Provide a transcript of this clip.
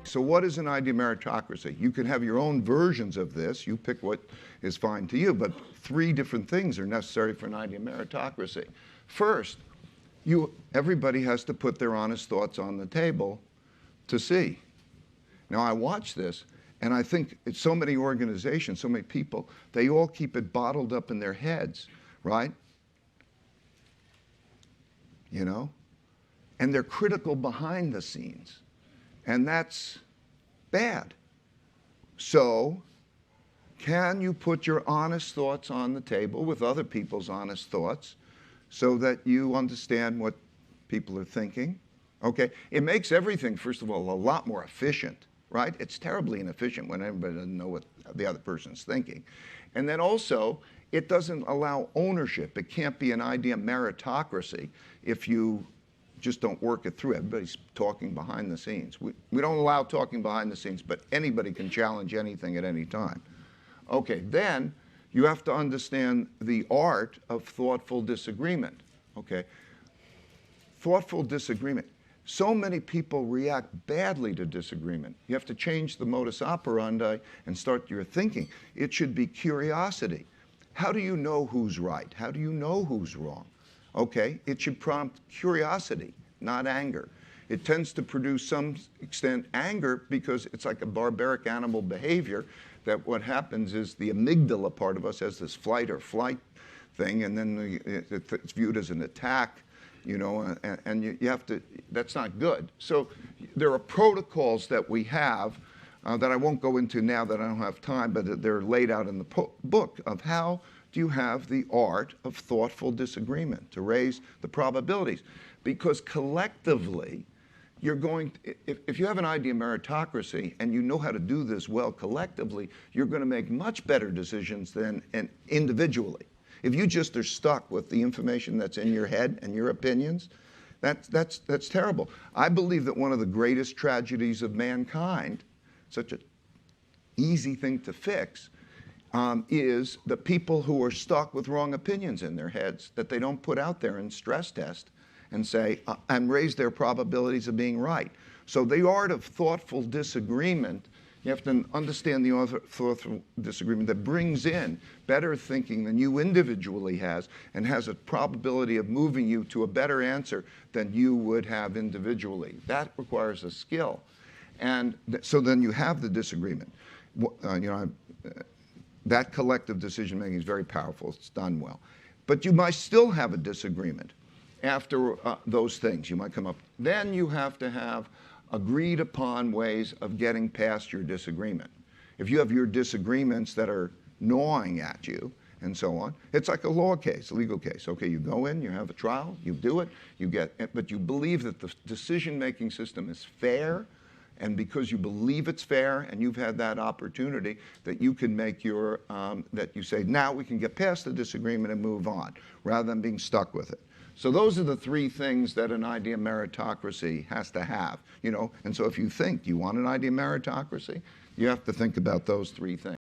So what is an idea meritocracy? You can have your own versions of this. You pick what is fine to you, but 3 different things are necessary for an idea meritocracy. First, everybody has to put their honest thoughts on the table to see. Now, I watch this, and I think it's so many organizations, so many people, they all keep it bottled up in their heads, right? You know? And they're critical behind the scenes. And that's bad. So, can you put your honest thoughts on the table with other people's honest thoughts so that you understand what people are thinking? Okay, it makes everything, first of all, a lot more efficient, right? It's terribly inefficient when everybody doesn't know what the other person's thinking. And then also, it doesn't allow ownership. It can't be an idea meritocracy if you just don't work it through. Everybody's talking behind the scenes. We don't allow talking behind the scenes, but anybody can challenge anything at any time. Okay, then you have to understand the art of thoughtful disagreement. Okay, thoughtful disagreement. So many people react badly to disagreement. You have to change the modus operandi and start your thinking. It should be curiosity. How do you know who's right? How do you know who's wrong? Okay, it should prompt curiosity, not anger. It tends to produce some extent anger because it's like a barbaric animal behavior that what happens is the amygdala part of us has this flight or flight thing, and then it's viewed as an attack, you know, and you have to, that's not good. So there are protocols that we have that I won't go into now that I don't have time, but they're laid out in the book of how do you have the art of thoughtful disagreement to raise the probabilities. Because collectively, you're going to, if you have an idea meritocracy and you know how to do this well collectively, you're going to make much better decisions than individually. If you just are stuck with the information that's in your head and your opinions, that's terrible. I believe that one of the greatest tragedies of mankind, such an easy thing to fix, is the people who are stuck with wrong opinions in their heads that they don't put out there and stress test and say, and raise their probabilities of being right. So the art of thoughtful disagreement, you have to understand the art of thoughtful disagreement that brings in better thinking than you individually has and has a probability of moving you to a better answer than you would have individually. That requires a skill. And so then you have the disagreement. That collective decision-making is very powerful. It's done well. But you might still have a disagreement after those things. You might come up. Then you have to have agreed upon ways of getting past your disagreement. If you have your disagreements that are gnawing at you and so on, it's like a law case, a legal case. Okay, you go in, you have a trial, you do it, but you believe that the decision-making system is fair, and because you believe it's fair and you've had that opportunity, that you can make your, that you say, now we can get past the disagreement and move on, rather than being stuck with it. So those are the 3 things that an idea meritocracy has to have, you know. And so if you think you want an idea meritocracy, you have to think about those 3 things.